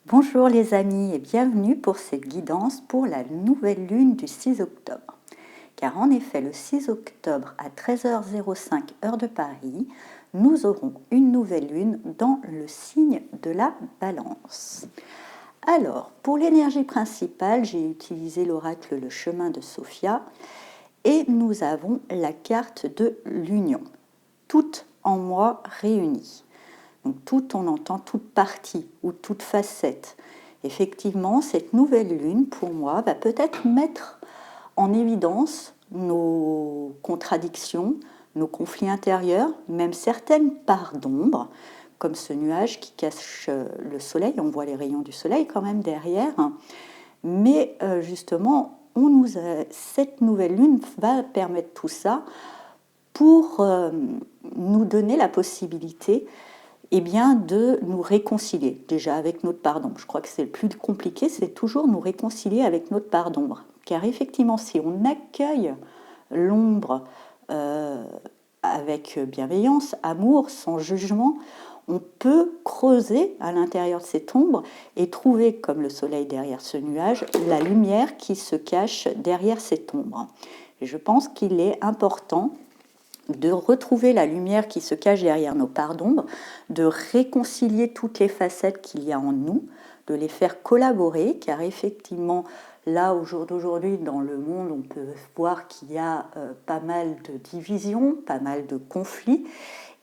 Bonjour les amis et bienvenue pour cette guidance pour la nouvelle lune du 6 octobre. Car en effet, le 6 octobre à 13h05 heure de Paris, nous aurons une nouvelle lune dans le signe de la Balance. Alors, pour l'énergie principale, j'ai utilisé l'oracle Le Chemin de Sophia et nous avons la carte de l'union, toutes en moi réunies. Donc tout, on entend toute partie ou toute facette. Effectivement, cette nouvelle lune, pour moi, va peut-être mettre en évidence nos contradictions, nos conflits intérieurs, même certaines parts d'ombre, comme ce nuage qui cache le soleil. On voit les rayons du soleil quand même derrière. Mais justement, cette nouvelle lune va permettre tout ça pour nous donner la possibilité de nous réconcilier déjà avec notre part d'ombre. Je crois que c'est le plus compliqué, c'est toujours nous réconcilier avec notre part d'ombre. Car effectivement, si on accueille l'ombre avec bienveillance, amour, sans jugement, on peut creuser à l'intérieur de cette ombre et trouver, comme le soleil derrière ce nuage, la lumière qui se cache derrière cette ombre. Et je pense qu'il est important de retrouver la lumière qui se cache derrière nos parts d'ombre, de réconcilier toutes les facettes qu'il y a en nous, de les faire collaborer, car effectivement, là, au jour d'aujourd'hui, dans le monde, on peut voir qu'il y a pas mal de divisions, pas mal de conflits,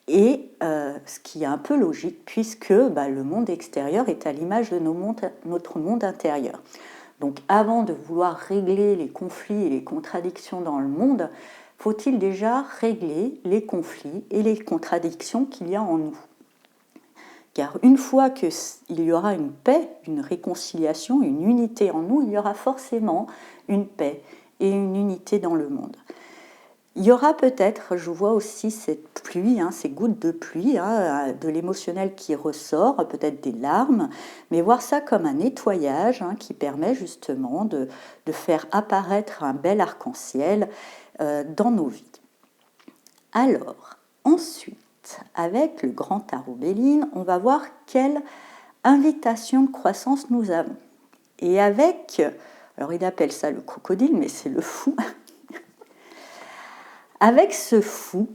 et ce qui est un peu logique, puisque le monde extérieur est à l'image de notre monde intérieur. Donc avant de vouloir régler les conflits et les contradictions dans le monde, faut-il déjà régler les conflits et les contradictions qu'il y a en nous? Car une fois qu'il y aura une paix, une réconciliation, une unité en nous, il y aura forcément une paix et une unité dans le monde. Il y aura peut-être, je vois aussi cette pluie, ces gouttes de pluie, de l'émotionnel qui ressort, peut-être des larmes, mais voir ça comme un nettoyage qui permet justement de faire apparaître un bel arc-en-ciel dans nos vies. Alors, ensuite, avec le grand tarot Béline, on va voir quelle invitation de croissance nous avons. Et avec, alors il appelle ça le crocodile, mais c'est le fou. Avec ce fou,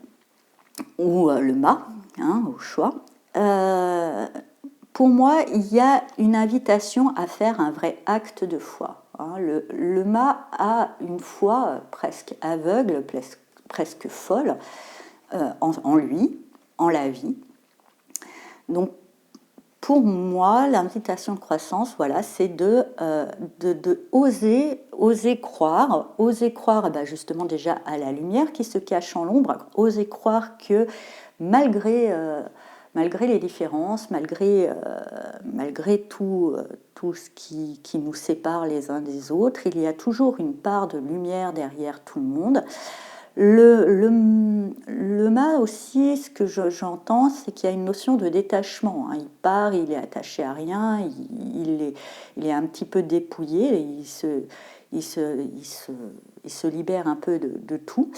ou le mât, au choix, pour moi, il y a une invitation à faire un vrai acte de foi. Le mât a une foi presque aveugle, presque folle en lui, en la vie. Donc, pour moi, l'invitation de croissance, voilà, c'est de oser croire justement déjà à la lumière qui se cache en l'ombre, oser croire que malgré les différences, malgré tout ce qui nous sépare les uns des autres, il y a toujours une part de lumière derrière tout le monde. Le mât aussi, ce que j'entends, c'est qu'il y a une notion de détachement. Il part, il est attaché à rien, il est un petit peu dépouillé, et il se libère un peu de tout.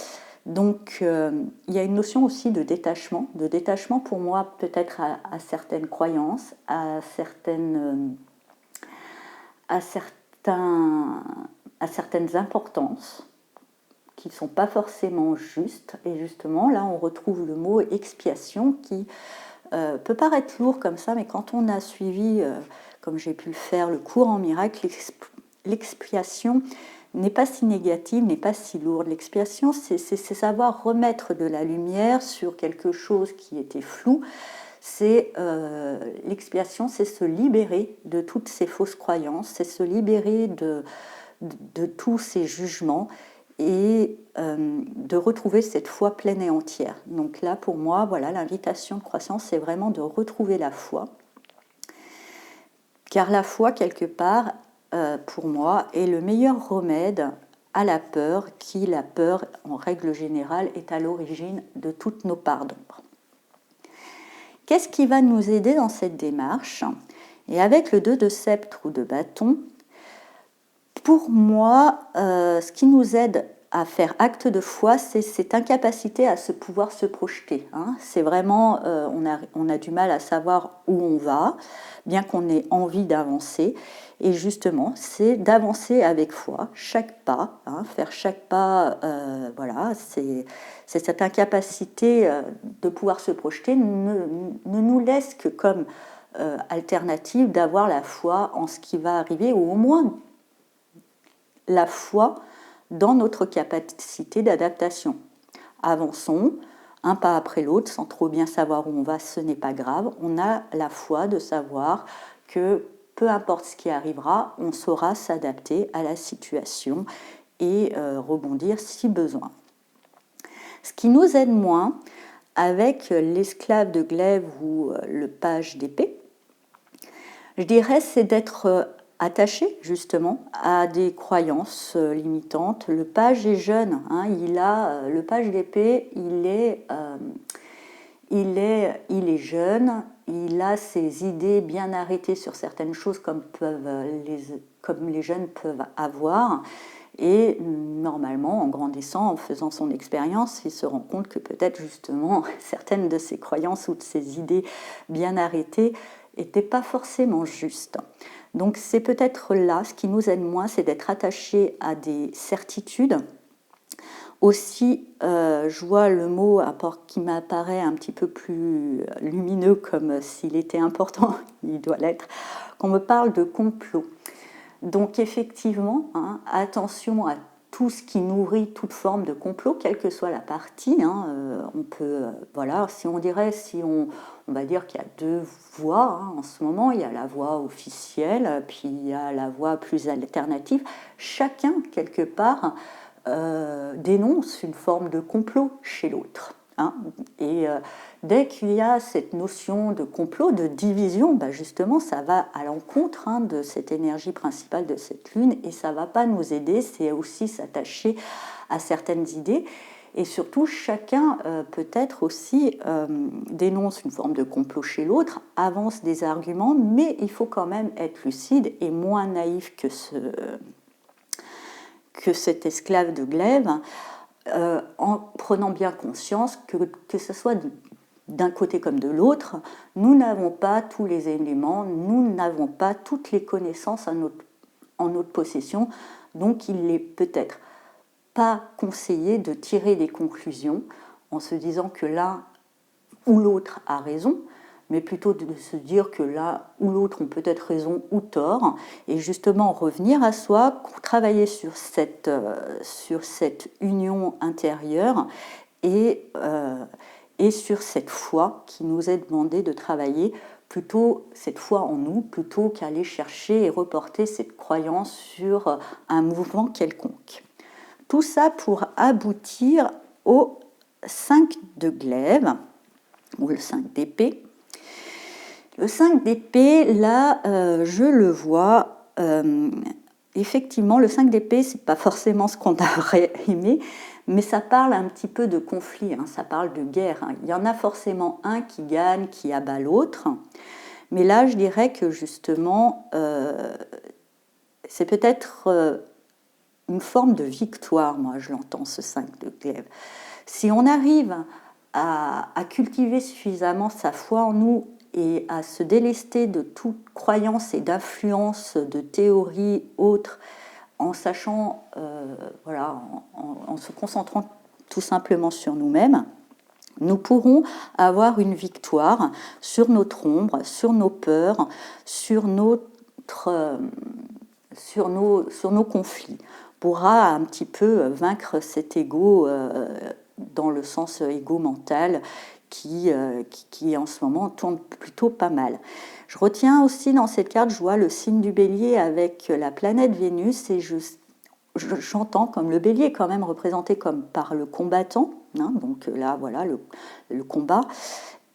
Donc il y a une notion aussi de détachement pour moi peut-être à certaines croyances, à certaines importances qui ne sont pas forcément justes. Et justement, là, on retrouve le mot expiation qui peut paraître lourd comme ça, mais quand on a suivi, comme j'ai pu le faire, le cours en miracle, l'expiation n'est pas si négative, n'est pas si lourde. L'expiation, c'est savoir remettre de la lumière sur quelque chose qui était flou. L'expiation, c'est se libérer de toutes ces fausses croyances, c'est se libérer de tous ces jugements et de retrouver cette foi pleine et entière. Donc là, pour moi, voilà, l'invitation de croissance, c'est vraiment de retrouver la foi. Car la foi, quelque part, pour moi, est le meilleur remède à la peur, qui, la peur, en règle générale, est à l'origine de toutes nos parts d'ombre. Qu'est-ce qui va nous aider dans cette démarche? Et avec le 2 de sceptre ou de bâton, pour moi, ce qui nous aide à faire acte de foi, c'est cette incapacité à pouvoir se projeter. Hein. C'est vraiment, on a du mal à savoir où on va, bien qu'on ait envie d'avancer. Et justement, c'est d'avancer avec foi, chaque pas, hein, faire chaque pas, voilà, c'est cette incapacité de pouvoir se projeter ne nous laisse que comme alternative d'avoir la foi en ce qui va arriver, ou au moins la foi dans notre capacité d'adaptation. Avançons, un pas après l'autre, sans trop bien savoir où on va, ce n'est pas grave. On a la foi de savoir que peu importe ce qui arrivera, on saura s'adapter à la situation et rebondir si besoin. Ce qui nous aide moins avec l'esclave de glaive ou le page d'épée, je dirais, c'est d'être attaché justement à des croyances limitantes. Le page est jeune, hein, le page d'épée, il est jeune, il a ses idées bien arrêtées sur certaines choses comme les jeunes peuvent avoir. Et normalement, en grandissant, en faisant son expérience, il se rend compte que peut-être justement certaines de ses croyances ou de ses idées bien arrêtées n'étaient pas forcément justes. Donc c'est peut-être là, ce qui nous aide moins, c'est d'être attaché à des certitudes. Aussi, je vois le mot qui m'apparaît un petit peu plus lumineux, comme s'il était important, il doit l'être, qu'on me parle de complot. Donc effectivement, hein, attention à tout ce qui nourrit toute forme de complot, quelle que soit la partie. Hein, on peut, voilà, si on va dire qu'il y a deux voies hein, en ce moment, il y a la voie officielle, puis il y a la voie plus alternative. Chacun, quelque part, dénonce une forme de complot chez l'autre. Hein. Et dès qu'il y a cette notion de complot, de division, bah justement, ça va à l'encontre hein, de cette énergie principale de cette lune et ça ne va pas nous aider, c'est aussi s'attacher à certaines idées. Et surtout, chacun peut-être aussi dénonce une forme de complot chez l'autre, avance des arguments, mais il faut quand même être lucide et moins naïf que cet esclave de glaive, en prenant bien conscience que ce soit d'un côté comme de l'autre, nous n'avons pas tous les éléments, nous n'avons pas toutes les connaissances en notre possession, donc il n'est peut-être pas conseillé de tirer des conclusions en se disant que l'un ou l'autre a raison, mais plutôt de se dire que l'un ou l'autre ont peut-être raison ou tort, et justement revenir à soi, travailler sur cette union intérieure et sur cette foi qui nous est demandé de travailler, plutôt cette foi en nous, plutôt qu'aller chercher et reporter cette croyance sur un mouvement quelconque. Tout ça pour aboutir au 5 de glaive, ou le 5 d'épée. Le 5 d'épée, là, je le vois, effectivement, le 5 d'épée, c'est pas forcément ce qu'on aurait aimé, mais ça parle un petit peu de conflit, hein, ça parle de guerre. Hein. Il y en a forcément un qui gagne, qui abat l'autre, mais là, je dirais que justement, c'est peut-être une forme de victoire, moi, je l'entends, ce 5 de glaive. Si on arrive à cultiver suffisamment sa foi en nous et à se délester de toute croyance et d'influence de théories autres, en sachant, voilà, en se concentrant tout simplement sur nous-mêmes, nous pourrons avoir une victoire sur notre ombre, sur nos peurs, sur nos conflits. On pourra un petit peu vaincre cet ego dans le sens ego mental qui en ce moment tourne plutôt pas mal. Je retiens aussi dans cette carte, je vois le signe du bélier avec la planète Vénus et j'entends comme le bélier est quand même représenté comme par le combattant, hein, donc là voilà le combat,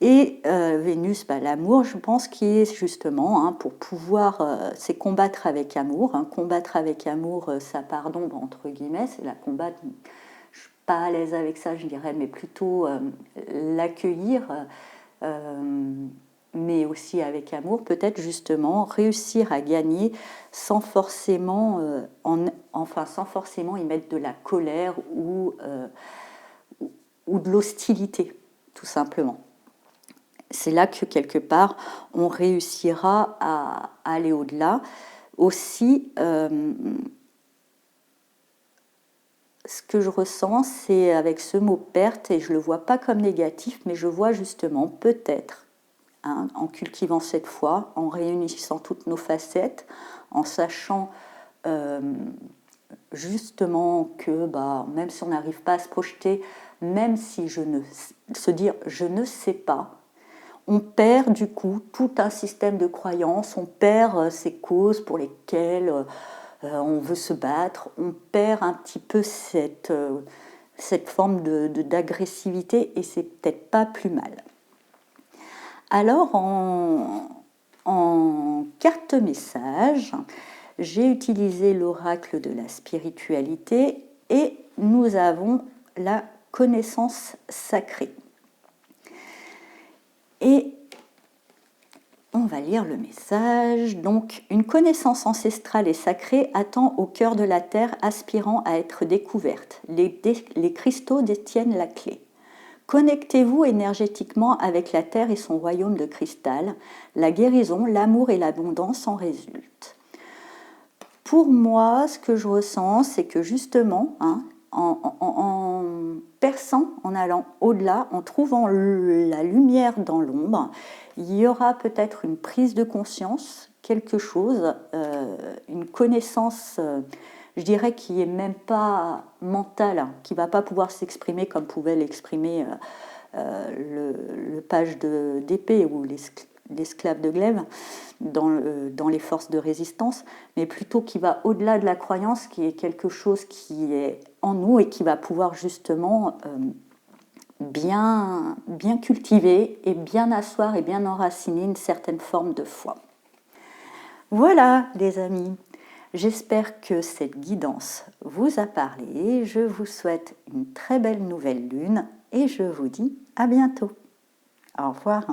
et Vénus, bah, l'amour, je pense qu'il est justement hein, pour pouvoir, c'est combattre avec amour. Hein, combattre avec amour, ça part d'ombre entre guillemets, c'est la combattre. Je suis pas à l'aise avec ça, je dirais, mais plutôt l'accueillir. mais aussi avec amour, peut-être justement réussir à gagner sans forcément, sans forcément y mettre de la colère ou de l'hostilité, tout simplement. C'est là que quelque part on réussira à aller au-delà. Aussi, ce que je ressens, c'est avec ce mot perte, et je ne le vois pas comme négatif, mais je vois justement peut-être, hein, en cultivant cette foi, en réunissant toutes nos facettes, en sachant justement que même si on n'arrive pas à se projeter, même si se dire je ne sais pas, on perd du coup tout un système de croyances, on perd ces causes pour lesquelles on veut se battre, on perd un petit peu cette forme d'agressivité, et c'est peut-être pas plus mal. Alors en carte message, j'ai utilisé l'oracle de la spiritualité et nous avons la connaissance sacrée. Et on va lire le message. Donc, une connaissance ancestrale et sacrée attend au cœur de la terre, aspirant à être découverte. Les cristaux détiennent la clé. Connectez-vous énergétiquement avec la terre et son royaume de cristal. La guérison, l'amour et l'abondance en résultent. Pour moi, ce que je ressens, c'est que justement, en perçant, en allant au-delà, en trouvant la lumière dans l'ombre, il y aura peut-être une prise de conscience, quelque chose, une connaissance, je dirais, qui n'est même pas mentale, qui ne va pas pouvoir s'exprimer comme pouvait l'exprimer le page d'épée ou l'esclave de glaive dans les forces de résistance, mais plutôt qui va au-delà de la croyance, qui est quelque chose qui est en nous et qui va pouvoir justement bien cultiver et bien asseoir et bien enraciner une certaine forme de foi. Voilà les amis, j'espère que cette guidance vous a parlé. Je vous souhaite une très belle nouvelle lune et je vous dis à bientôt. Au revoir.